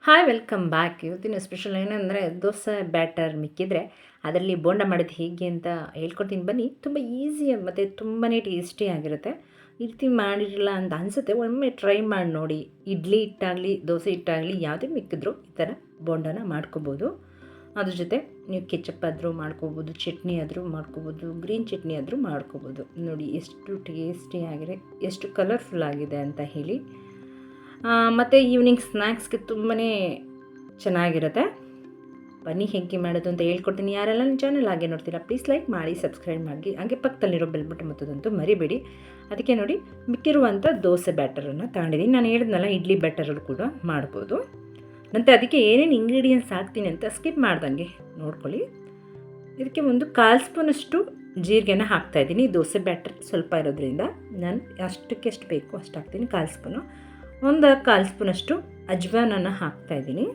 Hi welcome back. ಇವತ್ತಿನ special ಏನಂದರೆ dosa batter ಮಿಕ್ಕಿದ್ರೆ ಅದರಲ್ಲಿ ಬೋಂಡ ಮಾಡೋದು ಹೇಗೆ ಅಂತ ಹೇಳ್ಕೊಡ್ತೀನಿ ಬನ್ನಿ. ತುಂಬ ಈಸಿ ಮತ್ತು ತುಂಬಾ ಟೇಸ್ಟಿ ಆಗಿರುತ್ತೆ. ಈ ರೀತಿ ಮಾಡಿರಲ್ಲ ಅಂತ ಅನಿಸುತ್ತೆ, ಒಮ್ಮೆ ಟ್ರೈ ಮಾಡಿ ನೋಡಿ. ಇಡ್ಲಿ ಹಿಟ್ಟಾಗಲಿ ದೋಸೆ ಹಿಟ್ಟಾಗಲಿ ಯಾವುದೇ ಮಿಕ್ಕಿದ್ರು ಈ ಥರ ಬೋಂಡನ ಮಾಡ್ಕೋಬೋದು. ಅದ್ರ ಜೊತೆ ನೀವು ಕೆಚಪ್ ಆದರೂ ಮಾಡ್ಕೋಬೋದು, ಚಟ್ನಿ ಆದರೂ ಮಾಡ್ಕೋಬೋದು, ಗ್ರೀನ್ ಚಟ್ನಿ ಆದರೂ ಮಾಡ್ಕೋಬೋದು. ನೋಡಿ ಎಷ್ಟು ಟೇಸ್ಟಿಯಾಗಿದೆ, ಎಷ್ಟು ಕಲರ್ಫುಲ್ ಆಗಿದೆ ಅಂತ ಹೇಳಿ. ಮತ್ತು ಈವ್ನಿಂಗ್ ಸ್ನ್ಯಾಕ್ಸ್ಗೆ ತುಂಬಾ ಚೆನ್ನಾಗಿರುತ್ತೆ. ಬನ್ನಿ ಹೇಗೆ ಮಾಡೋದು ಅಂತ ಹೇಳ್ಕೊಡ್ತೀನಿ. ಯಾರೆಲ್ಲ ನನ್ನ ಚಾನಲ್ ಹಾಗೆ ನೋಡ್ತೀರಾ ಪ್ಲೀಸ್ ಲೈಕ್ ಮಾಡಿ, ಸಬ್ಸ್ಕ್ರೈಬ್ ಮಾಡಿ, ಹಾಗೆ ಪಕ್ಕದಲ್ಲಿರೋ ಬೆಲ್ ಬಟನ್ ಒತ್ತೋದಂತೂ ಮರಿಬೇಡಿ. ಅದಕ್ಕೆ ನೋಡಿ ಮಿಕ್ಕಿರುವಂಥ ದೋಸೆ ಬ್ಯಾಟರನ್ನು ತಗೊಂಡಿದ್ದೀನಿ. ನಾನು ಹೇಳಿದ್ನಲ್ಲ ಇಡ್ಲಿ ಬ್ಯಾಟರಲ್ಲಿ ಕೂಡ ಮಾಡ್ಬೋದು. ನಂತರ ಅದಕ್ಕೆ ಏನೇನು ಇಂಗ್ರೀಡಿಯೆಂಟ್ಸ್ ಹಾಕ್ತೀನಿ ಅಂತ ಸ್ಕಿಪ್ ಮಾಡ್ದಂಗೆ ನೋಡ್ಕೊಳ್ಳಿ. ಇದಕ್ಕೆ ಒಂದು 1/4 ಸ್ಪೂನಷ್ಟು ಜೀರಿಗೆನ ಹಾಕ್ತಾಯಿದ್ದೀನಿ. ದೋಸೆ ಬ್ಯಾಟರ್ ಸ್ವಲ್ಪ ಇರೋದ್ರಿಂದ ನಾನು ಅಷ್ಟಕ್ಕೆ ಎಷ್ಟು ಬೇಕು ಅಷ್ಟು ಹಾಕ್ತೀನಿ. 1/4 ಸ್ಪೂನು. ಒಂದು 1/4 ಸ್ಪೂನಷ್ಟು ಅಜ್ವಾನನ್ನು ಹಾಕ್ತಾಯಿದ್ದೀನಿ.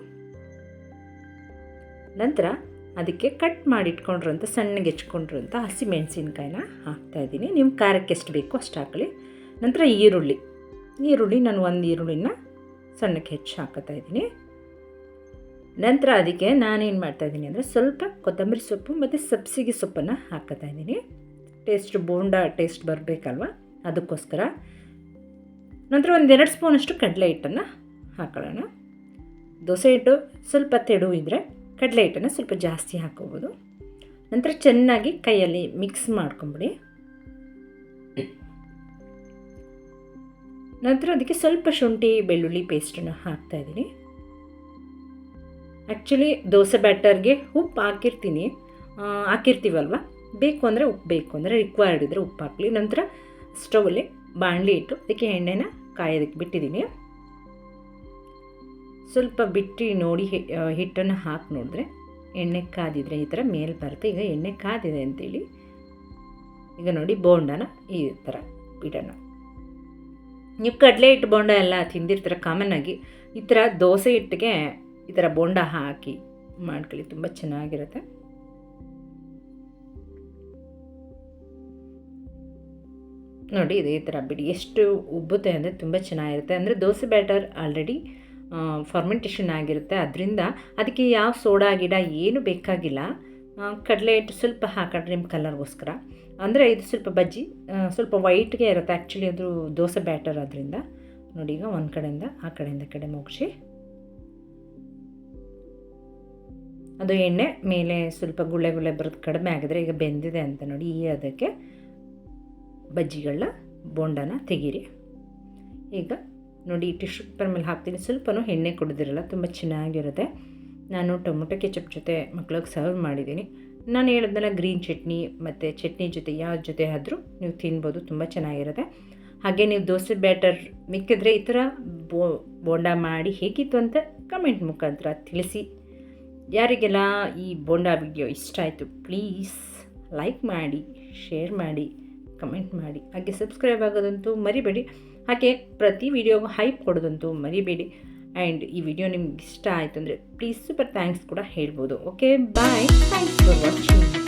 ನಂತರ ಅದಕ್ಕೆ ಕಟ್ ಮಾಡಿ ಇಟ್ಕೊಂಡಿರೋಂಥ ಸಣ್ಣಗೆ ಹೆಚ್ಕೊಂಡಿರೋಂಥ ಹಸಿಮೆಣಸಿನ್ಕಾಯಿನ ಹಾಕ್ತಾಯಿದ್ದೀನಿ. ನಿಮ್ಮ ಖಾರಕ್ಕೆ ಎಷ್ಟು ಬೇಕೋ ಅಷ್ಟು ಹಾಕಲಿ. ನಂತರ ಈರುಳ್ಳಿ ನಾನು ಒಂದು ಈರುಳ್ಳಿನ ಸಣ್ಣಕ್ಕೆ ಹೆಚ್ಚು ಹಾಕ್ತಾಯಿದ್ದೀನಿ. ನಂತರ ಅದಕ್ಕೆ ನಾನೇನು ಮಾಡ್ತಾಯಿದ್ದೀನಿ ಅಂದರೆ ಸ್ವಲ್ಪ ಕೊತ್ತಂಬರಿ ಸೊಪ್ಪು ಮತ್ತು ಸಬ್ಸಿಗೆ ಸೊಪ್ಪನ್ನು ಹಾಕ್ತಾಯಿದ್ದೀನಿ. ಬೋಂಡ ಟೇಸ್ಟ್ ಬರಬೇಕಲ್ವ, ಅದಕ್ಕೋಸ್ಕರ. ನಂತರ ಒಂದು 2 ಸ್ಪೂನಷ್ಟು ಕಡಲೆ ಹಿಟ್ಟನ್ನು ಹಾಕೊಳ್ಳೋಣ. ದೋಸೆ ಹಿಟ್ಟು ಸ್ವಲ್ಪ ತೆಳು ಇದ್ದರೆ ಕಡಲೆ ಹಿಟ್ಟನ್ನು ಸ್ವಲ್ಪ ಜಾಸ್ತಿ ಹಾಕ್ಕೋಬೋದು. ನಂತರ ಚೆನ್ನಾಗಿ ಕೈಯಲ್ಲಿ ಮಿಕ್ಸ್ ಮಾಡ್ಕೊಂಬಿಡಿ. ನಂತರ ಅದಕ್ಕೆ ಸ್ವಲ್ಪ ಶುಂಠಿ ಬೆಳ್ಳುಳ್ಳಿ ಪೇಸ್ಟನ್ನು ಹಾಕ್ತಾಯಿದ್ದೀನಿ. ಆ್ಯಕ್ಚುಲಿ ದೋಸೆ ಬ್ಯಾಟರ್ಗೆ ಉಪ್ಪು ಹಾಕಿರ್ತೀವಲ್ವ, ಬೇಕು ಅಂದರೆ ಉಪ್ಪು, ಬೇಕು ಅಂದರೆ ರಿಕ್ವೈರ್ಡ್ ಇದ್ದರೆ ಉಪ್ಪು ಹಾಕಲಿ. ನಂತರ ಸ್ಟವಲ್ಲಿ ಬಾಣಲಿ ಇಟ್ಟು ಅದಕ್ಕೆ ಎಣ್ಣೆನ ಕಾಯೋದಕ್ಕೆ ಬಿಟ್ಟಿದ್ದೀನಿ. ಸ್ವಲ್ಪ ಬಿಟ್ಟು ನೋಡಿ ಹಿಟ್ಟನ್ನು ಹಾಕಿ ನೋಡಿದ್ರೆ ಎಣ್ಣೆ ಕಾದಿದ್ರೆ ಈ ಥರ ಮೇಲೆ ಬರುತ್ತೆ. ಈಗ ಎಣ್ಣೆ ಕಾದಿದೆ ಅಂತೇಳಿ ಈಗ ನೋಡಿ ಬೋಂಡನ ಈ ಥರ ಇಡೋಣ. ನೀವು ಕಡಲೆ ಹಿಟ್ಟು ಬೋಂಡ ಎಲ್ಲ ತಿಂದಿರ್ತೀರ ಕಾಮನ್ನಾಗಿ. ಈ ಥರ ದೋಸೆ ಹಿಟ್ಟಿಗೆ ಈ ಥರ ಬೋಂಡ ಹಾಕಿ ಮಾಡ್ಕೊಳ್ಳಿ, ತುಂಬ ಚೆನ್ನಾಗಿರುತ್ತೆ. ನೋಡಿ ಇದೇ ಥರ ಬಿಡಿ. ಎಷ್ಟು ಉಬ್ಬುತ್ತೆ ಅಂದರೆ ತುಂಬ ಚೆನ್ನಾಗಿರುತ್ತೆ. ಅಂದರೆ ದೋಸೆ ಬ್ಯಾಟರ್ ಆಲ್ರೆಡಿ ಫರ್ಮೆಂಟೇಷನ್ ಆಗಿರುತ್ತೆ, ಅದರಿಂದ ಅದಕ್ಕೆ ಯಾವ ಸೋಡಾ ಗಿಡ ಏನು ಬೇಕಾಗಿಲ್ಲ. ಕಡಲೆ ಹಿಟ್ಟು ಸ್ವಲ್ಪ ಹಾಕಿದ್ರೆ ನಿಮ್ಮ ಕಲರ್ಗೋಸ್ಕರ. ಅಂದರೆ ಇದು ಸ್ವಲ್ಪ ಬಜ್ಜಿ ಸ್ವಲ್ಪ ವೈಟ್ಗೆ ಇರುತ್ತೆ ಆ್ಯಕ್ಚುಲಿ, ಅದು ದೋಸೆ ಬ್ಯಾಟರ್ ಅದರಿಂದ. ನೋಡಿ ಈಗ ಒಂದು ಕಡೆಯಿಂದ ಆ ಕಡೆಯಿಂದ ಕಡೆ ಮುಗಿಸಿ ಅದು ಎಣ್ಣೆ ಮೇಲೆ ಸ್ವಲ್ಪ ಗುಳ್ಳೆ ಬರೋದು ಕಡಿಮೆ ಆಗಿದ್ರೆ ಈಗ ಬೆಂದಿದೆ ಅಂತ ನೋಡಿ. ಅದಕ್ಕೆ ಬಜ್ಜಿಗಳನ್ನ ಬೋಂಡನ ತೆಗೀರಿ. ಈಗ ನೋಡಿ ಟಿಶ್ಯೂ ಪೇಪರ್ ಮೇಲೆ ಹಾಕ್ತೀನಿ. ಸ್ವಲ್ಪನೂ ಎಣ್ಣೆ ಕುಡಿದಿರಲ್ಲ, ತುಂಬ ಚೆನ್ನಾಗಿರುತ್ತೆ. ನಾನು ಟೊಮೊಟೊ ಕೆಚಪ್ ಜೊತೆ ಮಕ್ಳಿಗೆ ಸರ್ವ್ ಮಾಡಿದ್ದೀನಿ. ನಾನು ಹೇಳಿದ್ನಲ್ಲ ಗ್ರೀನ್ ಚಟ್ನಿ ಮತ್ತು ಚಟ್ನಿ ಜೊತೆ ಯಾವ ಜೊತೆ ಆದರೂ ನೀವು ತಿನ್ಬೋದು, ತುಂಬ ಚೆನ್ನಾಗಿರುತ್ತೆ. ಹಾಗೆ ನೀವು ದೋಸೆ ಬ್ಯಾಟರ್ ಮಿಕ್ಕಿದ್ರೆ ಈ ಥರ ಬೋಂಡ ಮಾಡಿ ಹೇಗಿತ್ತು ಅಂತ ಕಮೆಂಟ್ ಮುಖಾಂತರ ತಿಳಿಸಿ. ಯಾರಿಗೆಲ್ಲ ಈ ಬೋಂಡ ವಿಡಿಯೋ ಇಷ್ಟ ಆಯಿತು ಪ್ಲೀಸ್ ಲೈಕ್ ಮಾಡಿ, ಶೇರ್ ಮಾಡಿ, ಕಮೆಂಟ್ ಮಾಡಿ, ಹಾಗೆ ಸಬ್ಸ್ಕ್ರೈಬ್ ಆಗೋದಂತೂ ಮರಿಬೇಡಿ. ಹಾಗೆ ಪ್ರತಿ ವಿಡಿಯೋಗೂ ಹೈಪ್ ಕೊಡೋದಂತೂ ಮರಿಬೇಡಿ. ಆ್ಯಂಡ್ ಈ ವಿಡಿಯೋ ನಿಮ್ಗೆ ಇಷ್ಟ ಆಯಿತು ಅಂದರೆ ಪ್ಲೀಸ್ ಸೂಪರ್ ಥ್ಯಾಂಕ್ಸ್ ಕೂಡ ಹೇಳ್ಬೋದು. Okay bye, thanks for watching.